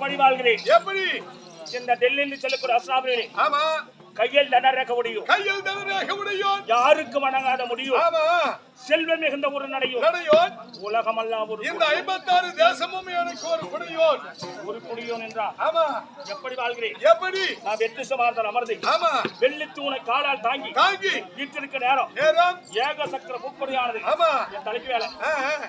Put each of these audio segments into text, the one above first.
எப்படி வாழ்கிறேன்? எப்படி? இந்த டெல்லியில் செல்லக்கூடிய அஸ்ராபிலே ஆமா கையில் தனரக முடியும், கையில் தனரக முடியும், யாருக்கு வணங்காத முடியும். ஆமா செல்வம் மிகுந்த ஒரு நடையோன், உலகமல்லாம் ஒரு இந்த 56 தேசமும் எனக்கு ஒரு குடியோன், ஒரு குடியோன் என்றார். ஆமா எப்படி வாழ்கிறேன்? எப்படி? நான் வெற்றி சமார்த்தன் அமர்ந்து ஆமா வெள்ளி தூணை காலால் தாங்கி வீட்டிற்கு நேரம் ஏக சக்கர முப்படியானது. ஆமா என் தலைக்கு வேலை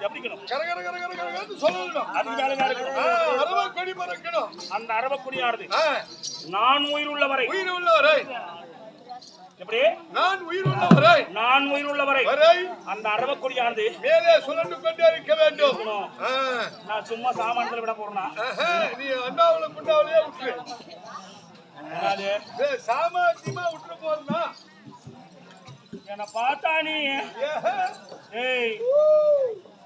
எப்படிக்கணும்? கரகர கரகர கரகர சொல்லணும். அது வேலை இருக்கணும். அரவ கொடி பறக்கணும். அந்த அரவ கொடியானது நான் உயிர் உள்ளவரை எப்படி? நான் உயிர் உள்ளவரை, நான் உயிர் உள்ளவரை அந்த அரவக்கொடியானது மேலே சுழன்று கொண்டே இருக்க வேண்டும். நான் சும்மா சாமான்களை விட போறேன்னா நீ அண்டாவுல குண்டாவிலே விட்டு சாமானியமா விட்டு போறா என்ன பார்த்தா நீ? ஏய்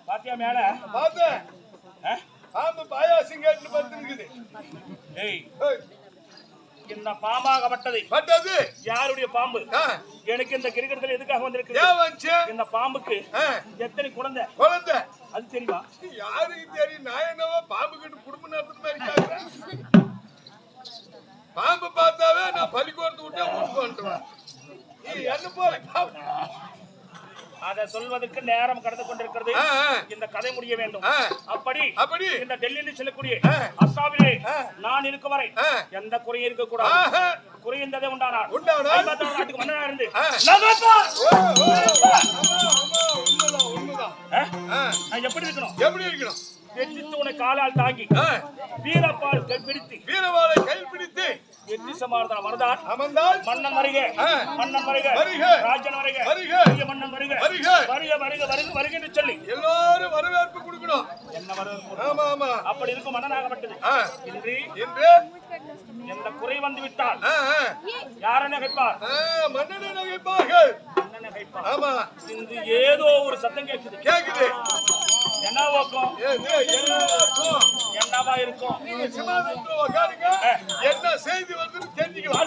பாத்தியா மேல? பார்த்தேன். பாம்பு பாயாசிங்கன்னு படுத்துருக்குது. ஏய் இந்த பாம்பாகப்பட்டது பட்டது யாருடைய பாம்பு? எனக்கு இந்த கிரிக்கெட்ல எதுக்காக வந்திருக்கு? இந்த பாம்புக்கு எத்தனை குழந்தை அது தெரியுமா? யாருக்கு தெரியும்? நான் என்னவோ பாம்பு கிட்ட குடும்ப நடத்துற மாதிரி கேக்குறேன். பாம்பு பார்த்தாவே நான் பள்ளிக்கூடத்து விட்டே கூட்டு வந்துடுவேன். என்ன போல அதை சொல்வதற்கு நேரம் கடந்து கொண்டிருக்கிறது. இந்த கதை முடிய வேண்டும். அப்படி இந்த டெல்லியில் செல்லக்கூடிய அஸ்ஸாமிலே நான் இருக்க வரை எந்த குறையும் இருக்க கூடாது. குறைந்ததே உண்டானார் நாட்டுக்கு மன்னனா இருந்து எப்படி இருக்கணும்? எப்படி இருக்கணும்? வெற்றி தூணை காலால் தாங்கி வீரப்பால் கைப்பிடித்து வீரவாளை கைப்பிடித்து வெற்றி சமார்த்தன மறந்தால் அமர்ந்தால் மன்னன் வருக, மன்னன் வருக, ராஜன் வருக, மன்னன் வருக, வருக வருக வருக வருக என்று சொல்லி எல்லாரும் வரவேற்பு கொடுக்கணும். என்ன வரவேற்பு? ஆமா ஆமா அப்படி இருக்கும் மன்னனாகப்பட்டது. இன்று எந்த குறை வந்து விட்டால் யாரை நகைப்பார்? மன்னனை நகைப்பார்கள். மன்னனை நகைப்பார். ஆமா இன்று ஏதோ ஒரு சத்தம் கேட்குது. என்ன நோக்கம்? என்னவா இருக்கும்? என்ன செய்தி வந்து தெரிஞ்சுக்கலாம்.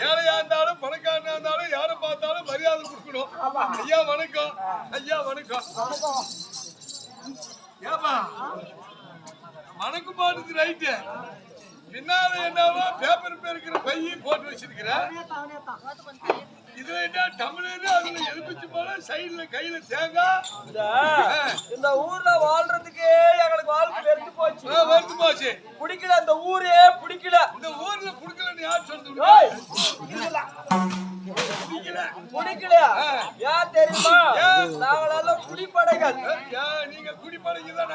ஏழையா இருந்தாலும் பணக்காரனா இருந்தாலும் யாரை பார்த்தாலும் மரியாதை கொடுக்கணும். ஐயா வணக்கம், ஐயா வணக்கம். ஏமா வணக்கம் பாடுது ரைட்டு. பின்னால என்னவா பேப்பர் பேருக்கிற பையை போட்டு வச்சிருக்கிற. இதுல என்ன தமிழர் அதுல எதிர்ப்பிச்சு போல சைடுல கையில தேங்காய். இந்த ஊர்ல வாழ்றதுக்கே எங்களுக்கு வாழ்க்கை வெறுத்து போச்சு. வெறுத்து போச்சு. பிடிக்கல, இந்த ஊரே பிடிக்கல. இந்த ஊர்ல பிடிக்கலன்னு யார் சொல்றது? பிடிக்கலையா? யார் தெரியுமா? நாங்களெல்லாம் குடிப்படைகள். நீங்க குடிப்படைங்க தானே?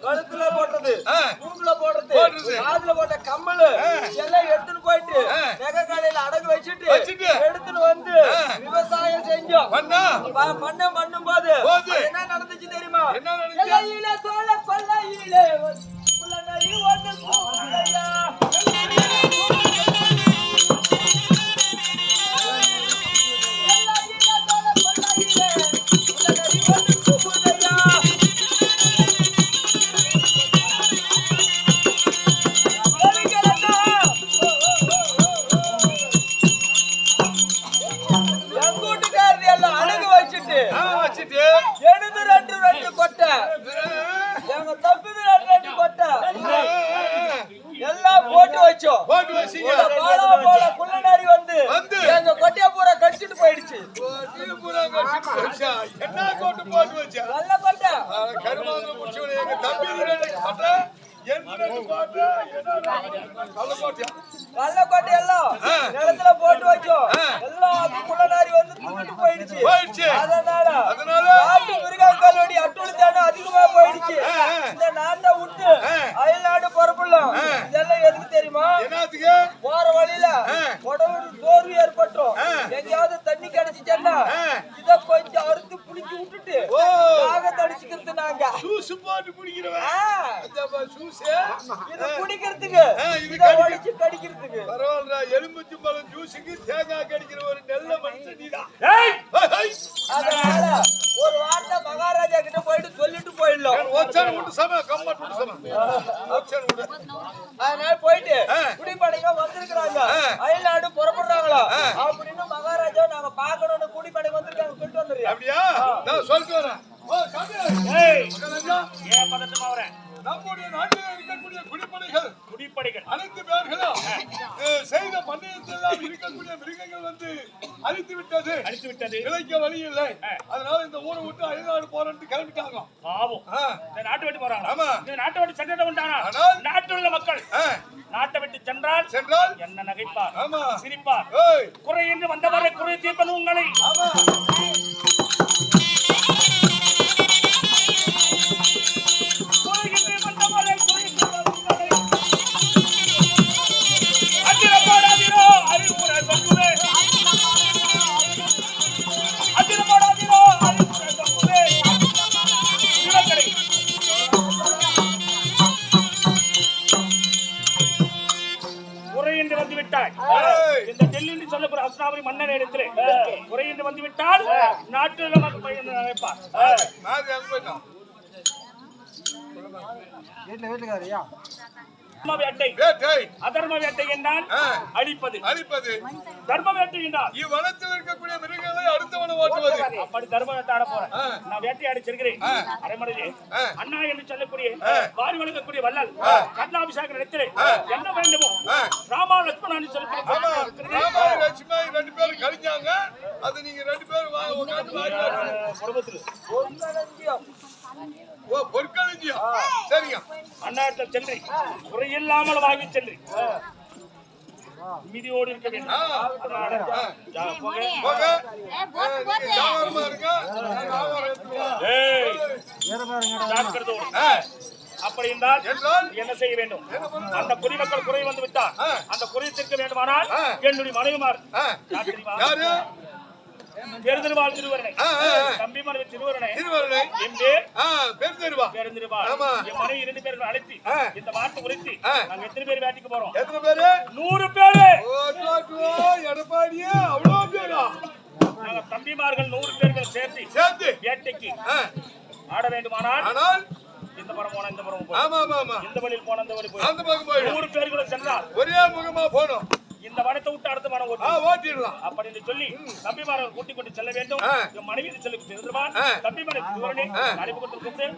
கழுத்துல போட்டது, மூக்குல போடுறது, காதுல போட்ட கம்மல் எல்லாம் எடுத்துட்டு போயிட்டு நகை கடையில அடகு வச்சுட்டு எடுத்துட்டு வந்து விவசாயம் செஞ்சோம். பண்ணும் போது என்ன நடந்துச்சு தெரியுமா? கொல்லையில சோழ கொல்லையிலே புலனரி ஒன்று கூடையா. சோர்வு ஏற்பட்டோம் எங்கேயாவது தண்ணி கிடைச்சிச்சேன்னா இத கொஞ்சம் அறுத்து புடிச்சு விட்டுட்டு தடிச்சுக்கிறது நாங்க ஜூஸ் போட்டு குடிக்கிறவன் இது குடிக்கிறதுக்கு இத ஒழிச்சு கடிக்கிறதுக்கு பரவாயில்ல எலும்புச்சு பழம் ஜூஸுக்கு தேங்காய் கடிக்கிற ஒரு நல்ல மனுஷன் நீதான் அதனால ஒரு வார்த்தை மகாராஜா கிட்ட போயிட்டு சொல்லிட்டு போயிடலாம் அதனால போயிட்டு குடிப்படைங்க வந்திருக்கிறாங்க அயல்நாடு புறப்படுறாங்களா அப்படின்னு மகாராஜா நாங்க பாக்கணும்னு குடிப்படைங்க வந்திருக்காங்க சொல்லிட்டு வந்துடுறேன் அப்படியா நான் சொல்லிட்டு வரேன் ஏன் பதட்டமா வரேன் நம்முடைய நாட்டில் இருக்கக்கூடிய குடிப்படைகள் அனைத்து பேர்களும் செய்த பண்ணையத்தெல்லாம் இருக்கக்கூடிய மிருகங்கள் வந்து அழித்து விட்டது விளைக்க வழி இல்லை அதனால இந்த ஊரை விட்டு அயல்நாடு போறேன்னு கிளம்பிட்டாங்க பாவம் இந்த நாட்டை விட்டு போறாங்க ஆமா இந்த நாட்டை விட்டு சென்றத உண்டானா நாட்டில் உள்ள மக்கள் நாட்டை விட்டு சென்றால் என்ன நகைப்பார் ஆமா சிரிப்பார் குறை என்று வந்தவரை குறை தீர்ப்பது உங்களை ஆமா இந்த டெல்லி சொல்லக்கூடிய அஸ்னாபுரி மன்னர் இடத்திலே குறை என்று வந்துவிட்டால் நாட்டில் மக்கள் நினைப்பார் அதர்ம வேட்டை என்றால் அழிப்பது தர்ம வேட்டை என்றால் இவ்வனத்தில் இருக்கக்கூடிய மிருகங்களை அடுத்தவனை ஓட்டுவது அப்படி தர்ம வேட்டை ஆட போறேன் நான் வேட்டையாடி செல்கிறேன் அரைமடையே அண்ணா என்று சொல்லக்கூடிய வாரி வழங்கக்கூடிய வள்ளல் கர்ணாபிஷேக இடத்திலே என்ன வேண்டுமோ ராமா லட்சுமணன் சொல்லக்கூடிய லட்சுமி ரெண்டு பேரும் கழிஞ்சாங்க அது நீங்க ரெண்டு பேரும் பொற்களஞ்சியம் சரிங்க அண்ணாத்தில் சென்று குறையில்லாமல் வாங்கி சென்று மிதியோடு இருக்க வேண்டும் அப்படி என்றால் என்ன செய்ய வேண்டும் அந்த குடிமக்கள் குறை வந்து விட்டார் அந்த குறை தீர்க்க வேண்டுமானால் என்னுடைய மனைவிமார் பெருந்திருவாள் திருவரணை தம்பி மனைவி திருவரணை என் பேர் பெருந்திருவாள் என் மனைவி 2 பேர்கள் அழைத்து இந்த வார்த்தை உரைத்து நாங்க எத்தனை பேர் வேட்டைக்கு போறோம் 100 பேரு எடப்பாடியே அவ்வளவு பேரா நாங்க தம்பிமார்கள் 100 பேர்கள் சேர்த்து வேட்டைக்கு ஆட வேண்டுமானால் இந்த மரம் போனா இந்த மரம் போய் இந்த வழியில் போனா இந்த வழி போய் 100 பேர்களும் சென்றால் ஒரே முகமா போனோம் இந்த வனத்தை விட்டு அடுத்த மனம் ஓட்டிடலாம் அப்படின்னு சொல்லி தம்பிமார்கள் கூட்டிக் கொண்டு செல்ல வேண்டும் என் மனைவி சொல்லி திருவான் தம்பிமாரை திருவரணை அழைப்பு கொடுத்திருக்கிறேன்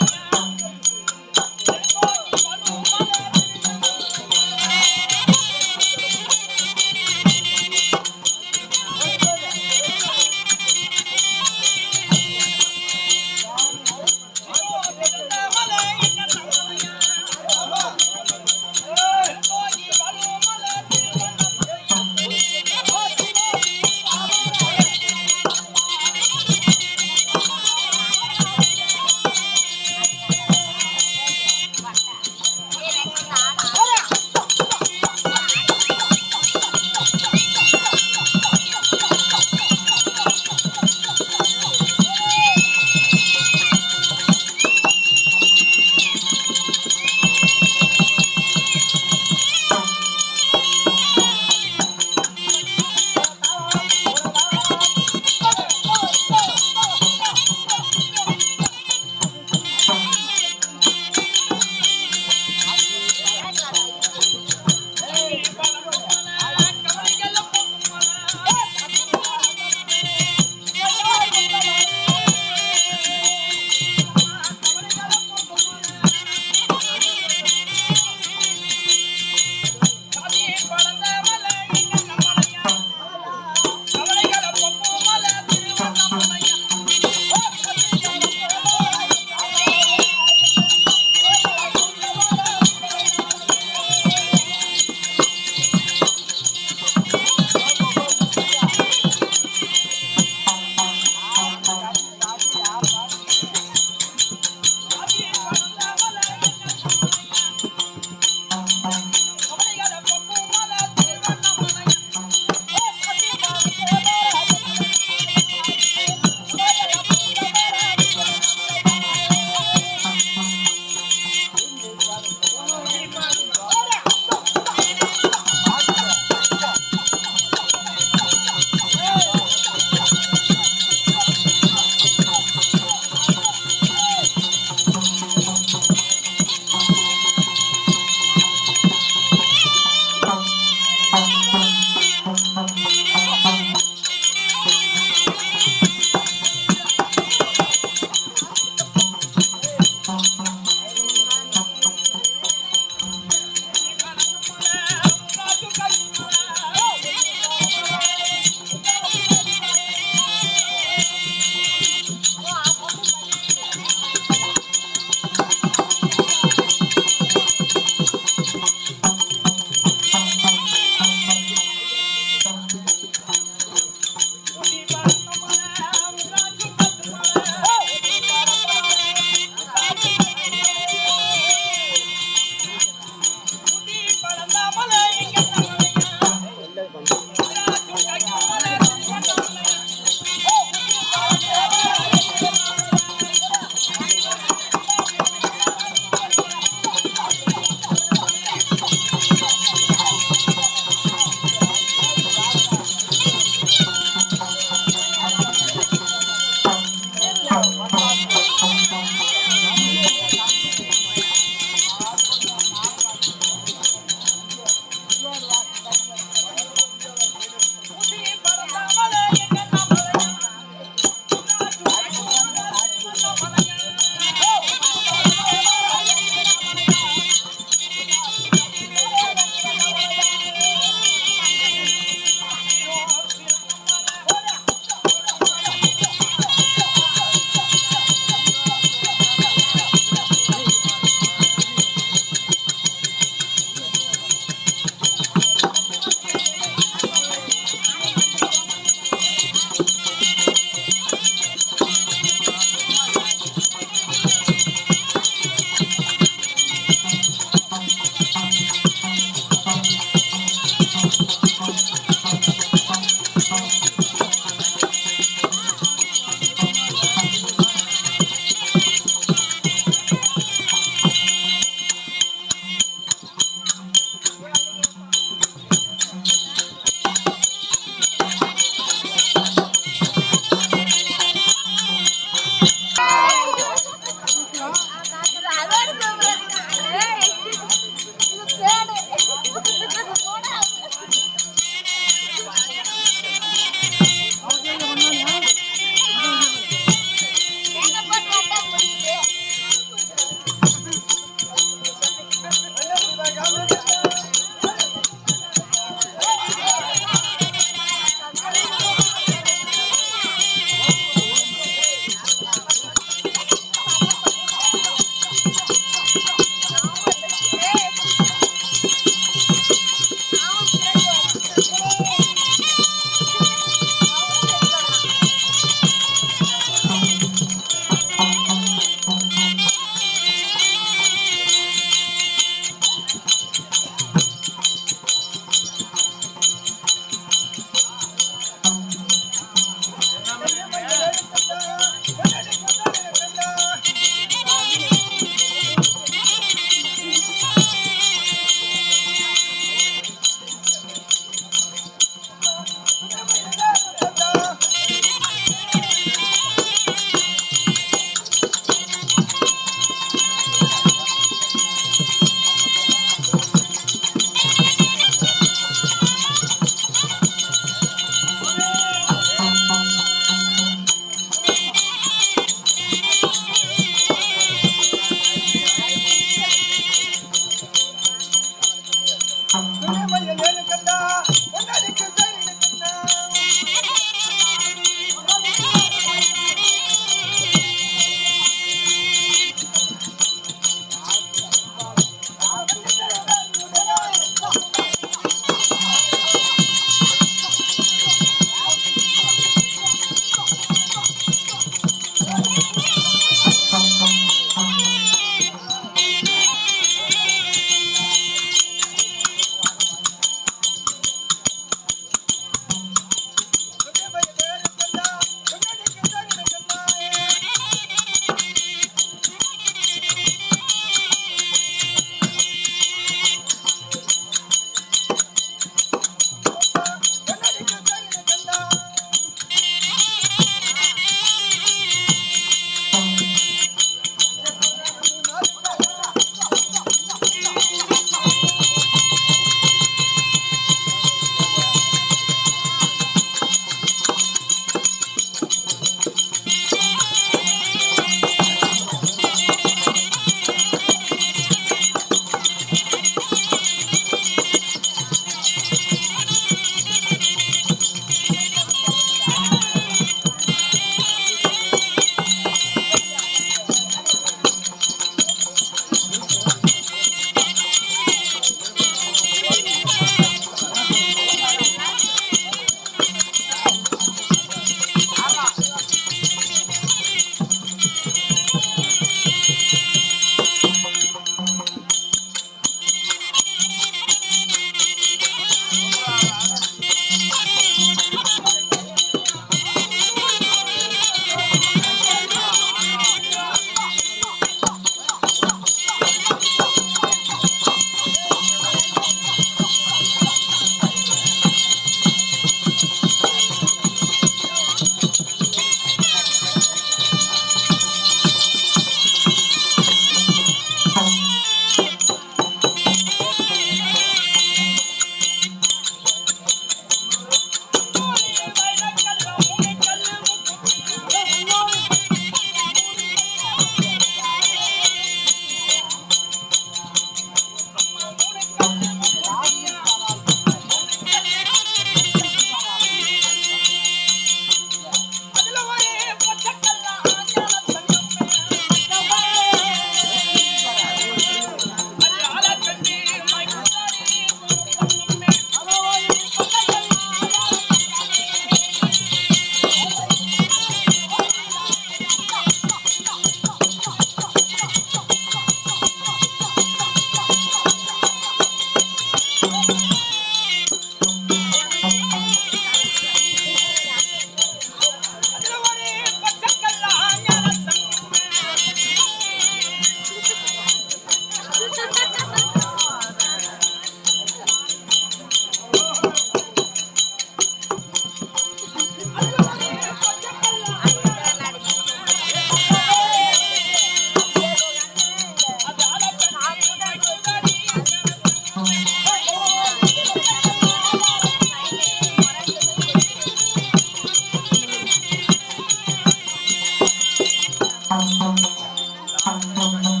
Thank you.